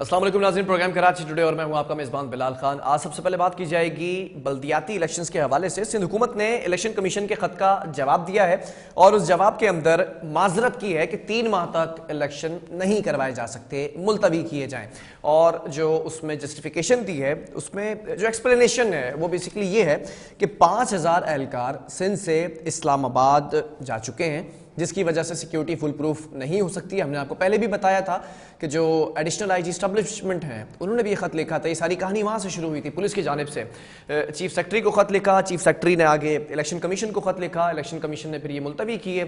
अस्सलाम वालेकुम नाज़रीन, प्रोग्राम कराची टुडे और मैं हूं आपका मेज़बान बिलाल खान। आज सबसे पहले बात की जाएगी बल्दियाती इलेक्शंस के हवाले से। सिंध हुकूमत ने इलेक्शन कमीशन के खत का जवाब दिया है और उस जवाब के अंदर माजरत की है कि 3 माह तक इलेक्शन नहीं करवाए जा सकते, मुलतवी किए जाएं। और जो उसमें जस्टिफिकेशन दी है, उसमें जो एक्सप्लेनेशन है वो बेसिकली ये है कि 5000 एहलकार सिंध से इस्लामाबाद जा चुके हैं, जिसकी वजह से सिक्योरिटी फुल प्रूफ नहीं हो सकती। हमने आपको पहले भी बताया था कि जो एडिशनल आईजी स्टैब्लिशमेंट हैं उन्होंने भी ये खत लिखा था। ये सारी कहानी वहाँ से शुरू हुई थी, पुलिस की जानिब से। चीफ सेक्रेटरी को खत लिखा, चीफ सेक्रेटरी ने आगे इलेक्शन कमीशन को खत लिखा, इलेक्शन कमीशन ने फिर ये मुलतवी किए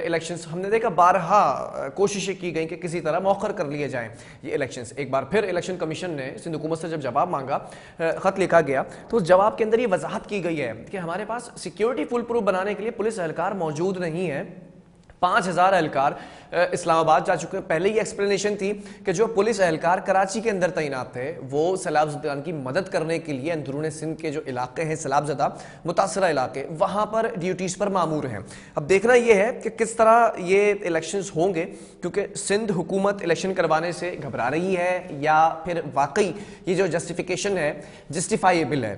इलेक्शंस। हमने देखा बारहा कोशिशें की गई कि किसी तरह मौखर कर लिए जाएँ ये इलेक्शंस। एक बार फिर इलेक्शन कमीशन ने सिंध हुकूमत से जब जवाब मांगा, खत लिखा गया, तो उस जवाब के अंदर ये वजाहत की गई है कि हमारे पास सिक्योरिटी फुल प्रूफ बनाने के लिए पुलिस एहलकार मौजूद नहीं है। 5000 एहलकार इस्लामाबाद जा चुके हैं। पहले ही एक्सप्लेनेशन थी कि जो पुलिस एहलकार कराची के अंदर तैनात थे वो सैलाब की मदद करने के लिए अंदरून सिंध के जो इलाके हैं सैलाबज़दा मुतासरा इलाके, वहाँ पर ड्यूटीज़ पर मामूर हैं। अब देखना यह है कि किस तरह ये इलेक्शंस होंगे, क्योंकि सिंध हुकूमत इलेक्शन करवाने से घबरा रही है या फिर वाकई ये जो जस्टिफिकेशन है जस्टिफाइबल है।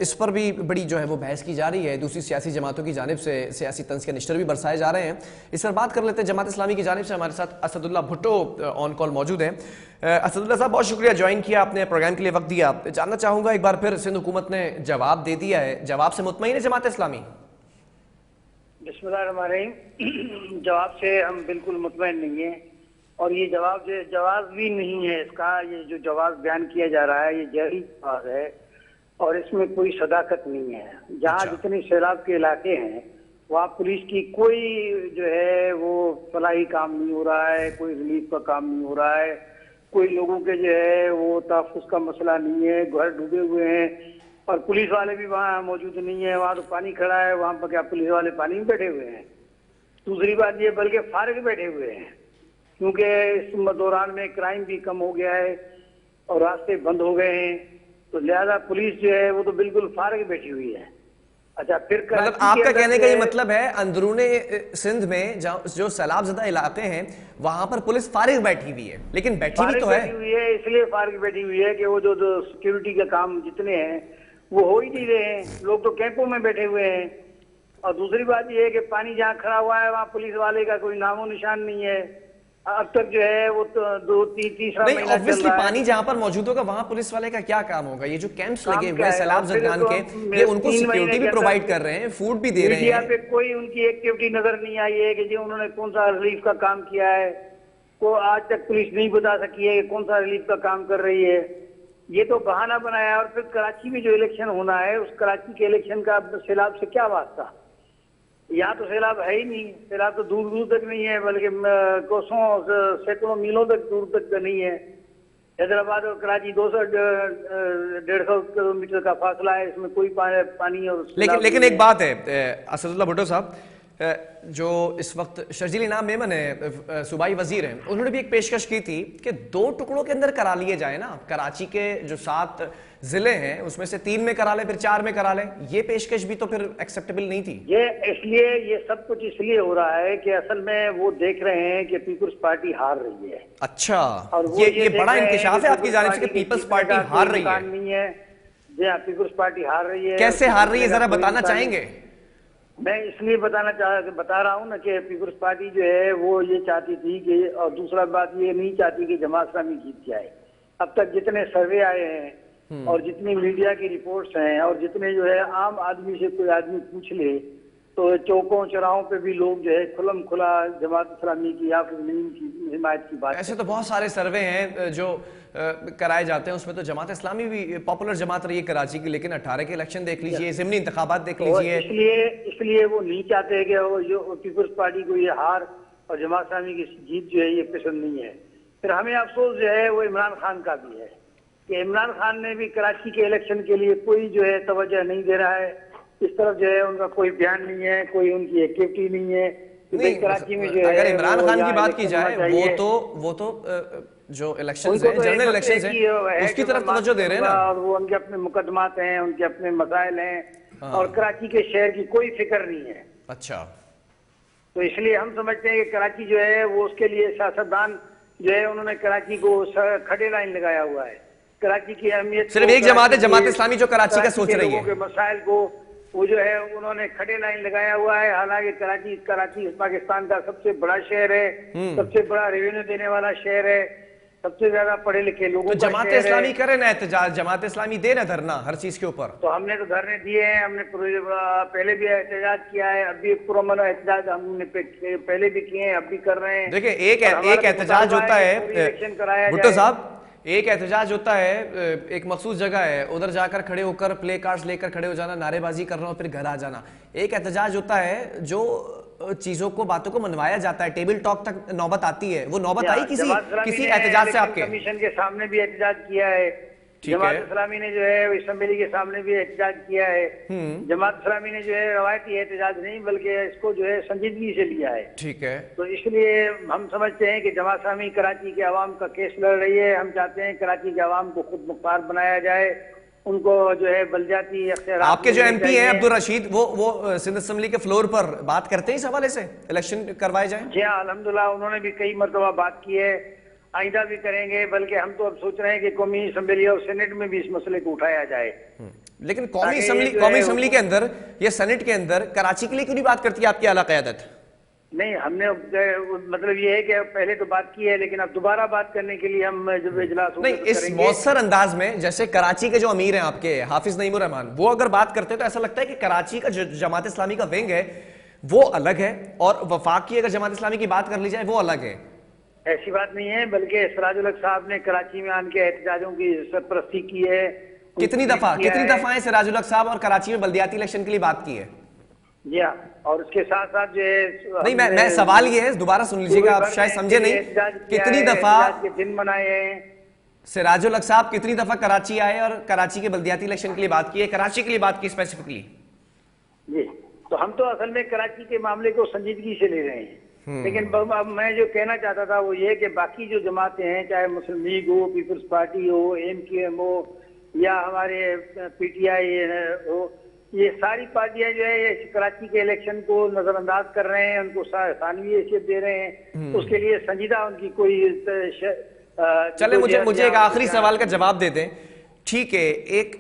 इस पर भी बड़ी जो है वो बहस की जा रही है। दूसरी सियासी जमातों की जानिब से सियासी तंज के निश्तर भी बरसाए जा रहे हैं। इस पर बात कर लेते हैं। जमात इस्लामी की जानिब से हमारे साथ असदुल्ला भुट्टो ऑन कॉल मौजूद हैं। असदुल्ला साहब, बहुत शुक्रिया ज्वाइन किया आपने, प्रोग्राम के लिए वक्त दिया। जानना चाहूंगा, एक बार फिर सिंध हुकूमत ने जवाब दे दिया है, जवाब से मुतमईन है जमात इस्लामी? बिस्मिल्लाहिर्रहमानिर्रहीम। जवाब से हम बिल्कुल मुतमईन नहीं है और ये जवाब भी नहीं है इसका। ये जो जवाब बयान किया जा रहा है ये जारी जवाब है और इसमें कोई सदाकत नहीं है। जहाँ जितने सैलाब के इलाके हैं वहाँ पुलिस की कोई जो है वो फलाही काम नहीं हो रहा है, कोई रिलीफ का काम नहीं हो रहा है, कोई लोगों के जो है वो तहफ़्फ़ुज़ का मसला नहीं है। घर डूबे हुए हैं और पुलिस वाले भी वहाँ मौजूद नहीं है। वहाँ तो पानी खड़ा है, वहाँ पर क्या पुलिस वाले पानी में बैठे हुए हैं? दूसरी बात ये बल्कि फारिग बैठे हुए हैं, क्योंकि इस दौरान में क्राइम भी कम हो गया है और रास्ते बंद हो गए हैं, तो लिहाजा पुलिस जो है वो तो बिल्कुल फारिग बैठी हुई है। अच्छा, फिर मतलब आपका कहने का ये मतलब है अंदरूने सिंध में जो सैलाबज़दा इलाके हैं वहां पर पुलिस फारिग बैठी हुई है, लेकिन बैठी भी तो है। बैठी हुई है इसलिए फारिग बैठी हुई है कि वो जो सिक्योरिटी का काम जितने हैं वो हो ही नहीं रहे हैं। लोग तो कैंपों में बैठे हुए हैं। और दूसरी बात ये है कि पानी जहाँ खड़ा हुआ है वहाँ पुलिस वाले का कोई नामो निशान नहीं है। अब तक जो है वो तो 2-3 नहीं, ऑब्वियसली पानी जहां पर मौजूद होगा वहां पुलिस वाले का क्या काम होगा? ये जो कैंप्स लगे हुए हैं सैलाब ज़दगान के, ये उनको सिक्योरिटी भी प्रोवाइड कर रहे हैं, फूड भी दे रहे हैं। पे कोई उनकी एक्टिविटी नजर नहीं आई है कि जी उन्होंने कौन सा रिलीफ का काम किया है। को आज तक पुलिस नहीं बता सकी है कि कौन सा रिलीफ का काम कर रही है। ये तो बहाना बनाया। और फिर कराची में जो इलेक्शन होना है उस कराची के इलेक्शन का सैलाब से क्या वास्ता? यहाँ तो सैलाब है ही नहीं। सैलाब तो दूर दूर तक नहीं है, बल्कि कोसों सैकड़ों मीलों तक दूर तक नहीं है। हैदराबाद और कराची 200-150 किलोमीटर का फासला है, इसमें कोई पानी और लेकिन एक बात है असदुल्ला भुट्टो साहब, जो इस वक्त शर्जील इनाम मेमन है, सूबाई वजीर हैं, उन्होंने भी एक पेशकश की थी कि 2 टुकड़ों के अंदर करा लिए जाए ना। कराची के जो 7 जिले हैं उसमें से 3 में करा ले, फिर 4 में करा ले। ये पेशकश भी तो फिर एक्सेप्टेबल नहीं थी। ये इसलिए ये सब कुछ इसलिए हो रहा है कि असल में वो देख रहे हैं कि पीपल्स पार्टी हार रही है। अच्छा, और ये बड़ा इंकशाफ है आपकी जानिब से कि पीपल्स पार्टी हार रही है? नहीं है जी हाँ, पीपल्स पार्टी हार रही है। कैसे हार रही है जरा बताना चाहेंगे? मैं इसलिए बता रहा हूँ ना कि पीपल्स पार्टी जो है वो ये चाहती थी कि, और दूसरा बात ये नहीं चाहती कि जमात इस्लामी जीत जाए। अब तक जितने सर्वे आए हैं और जितनी मीडिया की रिपोर्ट्स हैं और जितने जो है आम आदमी से कोई आदमी पूछ ले तो चौकों चौराहों पे भी लोग जो है खुलम खुला जमात इस्लामी की या फिर नीम की हिमायत की बात। ऐसे तो बहुत सारे सर्वे हैं जो कराए जाते हैं, उसमें तो जमात इस्लामी भी पॉपुलर जमात रही है कराची की, लेकिन 18 के इलेक्शन देख लीजिए, ज़िमनी इंतखाबात देख लीजिए। इसलिए वो नहीं चाहते कि वो जो पीपल्स पार्टी को ये हार और जमात इस्लामी की जीत जो है ये पसंद नहीं है। फिर हमें अफसोस जो है वो इमरान खान का भी है कि इमरान खान ने भी कराची के इलेक्शन के लिए कोई जो है तवज्जो नहीं दे रहा है। इस तरफ जो है उनका कोई बयान नहीं है, कोई उनकी एक्टिविटी नहीं है। नहीं, कराची में जो अगर इमरान खान की बात की जाए वो तो जो इलेक्शंस हैं, जनरल इलेक्शंस हैं, उसकी तरफ तवज्जो दे रहे हैं ना। और वो उनके अपने मुकदमात हैं, उनके अपने मसाइल हैं और कराची के शहर की कोई फिक्र नहीं है। अच्छा, तो इसलिए हम समझते हैं कि कराची जो है वो उसके लिए सियासतदान जो है उन्होंने कराची को खड़े लाइन लगाया हुआ है। कराची की अहमियत सिर्फ एक जमात है, जमात इस्लामी, जो कराची का सोच रही है। के मसाइल को वो जो है उन्होंने खड़े लाइन लगाया हुआ है। हालांकि कराची पाकिस्तान का सबसे बड़ा शहर है, सबसे बड़ा रेवेन्यू देने वाला शहर है, सबसे ज्यादा पढ़े लिखे लोगों तो का जमात शहर इस्लामी है। करे ना एहतजाज, जमात इस्लामी दे ना धरना हर चीज के ऊपर। तो हमने तो धरने दिए हैं, हमने पहले भी एहतजाज किया है, अब भी पुरअमन एहतजाज हमने पहले भी किए हैं, अब भी कर रहे हैं। देखिए एक एहतजाज होता है भुट्टो साहब, एक एहतजाज होता है, एक मखसूस जगह है, उधर जाकर खड़े होकर प्ले कार्ड्स लेकर खड़े हो जाना, नारेबाजी करना और फिर घर आ जाना। एक एहतजाज होता है जो चीजों को, बातों को मनवाया जाता है, टेबल टॉक तक नौबत आती है। वो नौबत आई किसी एहतजाज से आपके? कमीशन के सामने भी एहतजाज किया है, जमात इस्लामी ने जो है असेंबली के सामने भी एहतजाज किया है। जमात इस्लामी ने जो है रवायती एहतजाज नहीं बल्कि इसको जो है संजीदगी से लिया है। ठीक है, तो इसलिए हम समझते हैं कि जमात इस्लामी कराची के अवाम का केस लड़ रही है। हम चाहते हैं कराची के अवाम को खुद मुख्तार बनाया जाए, उनको जो है बलजाती अख्तियार। आपके जो एमपी हैं अब्दुल रशीद, वो सिंध असेंबली के फ्लोर पर बात करते हैं इस हवाले से, इलेक्शन करवाए जाए? जी हाँ, अल्हम्दुलिल्लाह उन्होंने भी कई मरतबा बात की है, आइंदा भी करेंगे। बल्कि हम तो अब सोच रहे हैं कि कौमी असेंबली और सेनेट में भी इस मसले को उठाया जाए। लेकिन कौमी असेंबली के अंदर या सेनेट के अंदर कराची के लिए क्यों नहीं बात करती आपकी आला क़यादत? नहीं, हमने मतलब ये है कि पहले तो बात की है, लेकिन अब दोबारा बात करने के लिए हम जब इजलास नहीं, इस मौसर अंदाज में, जैसे कराची के जो अमीर हैं आपके हाफिज नईमुर रहमान, वो अगर बात करते हैं तो ऐसा लगता है कि कराची का जो जमात इस्लामी का विंग है वो अलग है और वफाक की अगर जमात इस्लामी की बात कर ली जाए वो अलग है। ऐसी बात नहीं है, बल्कि सिराजुल हक साहब ने कराची में आन के एहतजाजों की सरपरस्ती की है। कितनी दफा सिराजुल हक साहब और कराची में बल्दियाती इलेक्शन के लिए बात की है? जी हाँ, और उसके साथ साथ जो है नहीं, मैं सवाल ये है, दोबारा सुन लीजिएगा, आप शायद समझे नहीं। कितनी दफा के दिन मनाए हैं सिराजुल हक साहब, कितनी दफा कराची आए और कराची के बल्दियाती इलेक्शन के लिए बात की है, कराची के लिए बात की स्पेसिफिकली? जी, तो हम तो असल में कराची के मामले को संजीदगी से ले रहे हैं। लेकिन अब मैं जो कहना चाहता था वो ये कि बाकी जो जमातें हैं, चाहे मुस्लिम लीग हो, पीपल्स पार्टी हो, MQM हो या हमारे PTI हो, ये सारी पार्टियां जो है ये कराची के इलेक्शन को नजरअंदाज कर रहे हैं, उनको सानवी हैसियत दे रहे हैं। उसके लिए संजीदा उनकी कोई चले मुझे एक आखिरी सवाल का जवाब दे दें। ठीक है,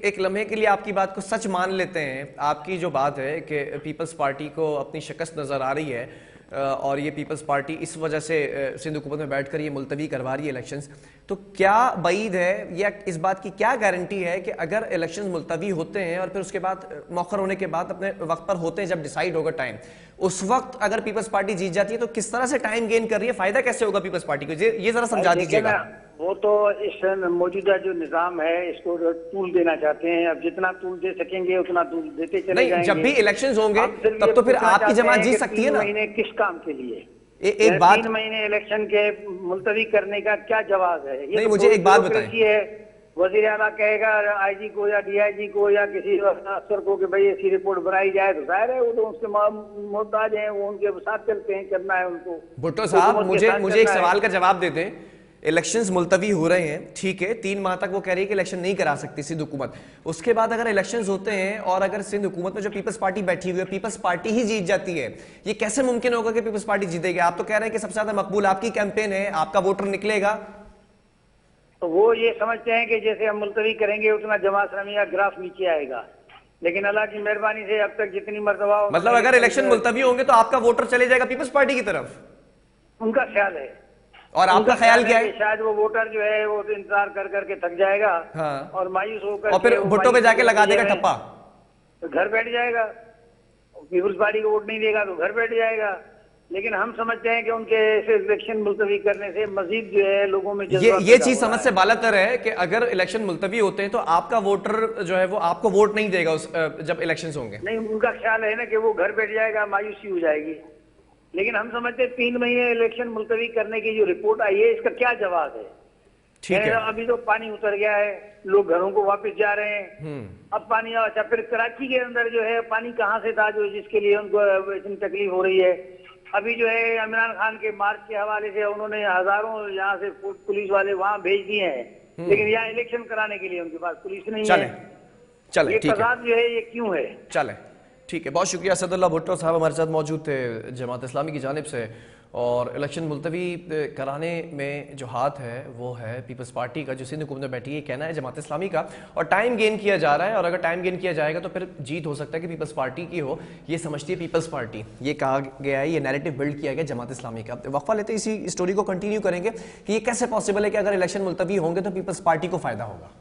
एक लम्हे के लिए आपकी बात को सच मान लेते हैं। आपकी जो बात है कि पीपल्स पार्टी को अपनी शिकस्त नजर आ रही है और ये पीपल्स पार्टी इस वजह से सिंध हुकूमत में बैठकर ये मुलतवी करवा रही है इलेक्शंस, तो क्या बईद है या इस बात की क्या गारंटी है कि अगर इलेक्शंस मुलतवी होते हैं और फिर उसके बाद मौखर होने के बाद अपने वक्त पर होते हैं, जब डिसाइड होगा टाइम, उस वक्त अगर पीपल्स पार्टी जीत जाती है तो किस तरह से टाइम गेन कर रही है, फायदा कैसे होगा पीपल्स पार्टी को, ये जरा समझा दीजिएगा। वो तो इस मौजूदा जो निजाम है इसको टूल देना चाहते हैं। अब जितना टूल दे सकेंगे उतना टूल देते चले जाएंगे। जब भी इलेक्शंस होंगे तब तो फिर आपकी जमात जीत सकती है ना। 3 महीने किस काम के लिए? एक बात, 3 महीने इलेक्शन के मुलतवी करने का क्या जवाब है? नहीं, मुझे एक बात बताइए। वजीर आला कहेगा IG को या DIG को या किसी अफसर को कि भाई ऐसी रिपोर्ट बनाई जाए, तो जाहिर है वो तो उसके मोहताज हैं, वो उनके साथ चलते हैं, करना है उनको। भुट्टो साहब, मुझे एक सवाल का जवाब दे दें। इलेक्शंस मुलतवी हो रहे हैं, ठीक है, 3 माह तक वो कह रही है कि इलेक्शन नहीं करा सकती सिंध हुकूमत। उसके बाद अगर इलेक्शंस होते हैं और अगर सिंध हुकूमत में जो पीपल्स पार्टी बैठी हुई है, पीपल्स पार्टी ही जीत जाती है, ये कैसे मुमकिन होगा कि पीपल्स पार्टी जीतेगी? आप तो कह रहे हैं कि सबसे ज्यादा मकबूल आपकी कैंपेन है, आपका वोटर निकलेगा। तो वो ये समझते हैं कि जैसे हम मुलतवी करेंगे उतना जमात इस्लामी का ग्राफ नीचे आएगा, लेकिन अल्लाह की मेहरबानी से अब तक जितनी मरतबा, मतलब अगर इलेक्शन मुलतवी होंगे तो आपका वोटर चले जाएगा पीपल्स पार्टी की तरफ, उनका ख्याल है। और आपका ख्याल क्या है? शायद वो वोटर जो है वो इंतजार कर करके थक जाएगा। हाँ। और मायूस होकर और फिर भुट्टो पे जाके लगा देगा ठप्पा, तो घर बैठ जाएगा। पीपल्स पार्टी को वोट नहीं देगा तो घर बैठ जाएगा। लेकिन हम समझते हैं कि उनके ऐसे इलेक्शन मुलतवी करने से मजीद जो है लोगों में ये चीज समझ से बालातर है कि अगर इलेक्शन मुलतवी होते हैं तो आपका वोटर जो है वो आपको वोट नहीं देगा जब इलेक्शन होंगे। नहीं, उनका ख्याल है ना कि वो घर बैठ जाएगा, मायूसी हो जाएगी। लेकिन हम समझते हैं 3 महीने इलेक्शन मुलतवी करने की जो रिपोर्ट आई है इसका क्या जवाब है? ठीक है, अभी तो पानी उतर गया है, लोग घरों को वापस जा रहे हैं। अब पानी, अच्छा फिर कराची के अंदर जो है पानी कहाँ से था जो जिसके लिए उनको इतनी तकलीफ हो रही है? अभी जो है इमरान खान के मार्च के हवाले से उन्होंने हजारों यहाँ से पुलिस वाले वहां भेज दिए हैं, लेकिन यहाँ इलेक्शन कराने के लिए उनके पास पुलिस नहीं है। चले ठीक है, जो है ये क्यों है? चले ठीक है, बहुत शुक्रिया। असदुल्लाह भुट्टो साहब हमारे साथ मौजूद थे जमात इस्लामी की जानिब से, और इलेक्शन मुलतवी कराने में जो हाथ है वो है पीपल्स पार्टी का, जो सिंध हुकूमत में बैठी है। कहना है जमात इस्लामी का, और टाइम गेन किया जा रहा है। और अगर टाइम गेन किया जाएगा तो फिर जीत हो सकता है कि पीपल्स पार्टी की हो, ये समझती है पीपल्स पार्टी। ये कहा गया है, ये नैरेटिव बिल्ड किया गया जमात इस्लामी का। वक्फा लेते इसी स्टोरी को कंटिन्यू करेंगे कि ये कैसे पॉसिबल है कि अगर इलेक्शन मुलतवी होंगे तो पीपल्स पार्टी को फायदा होगा।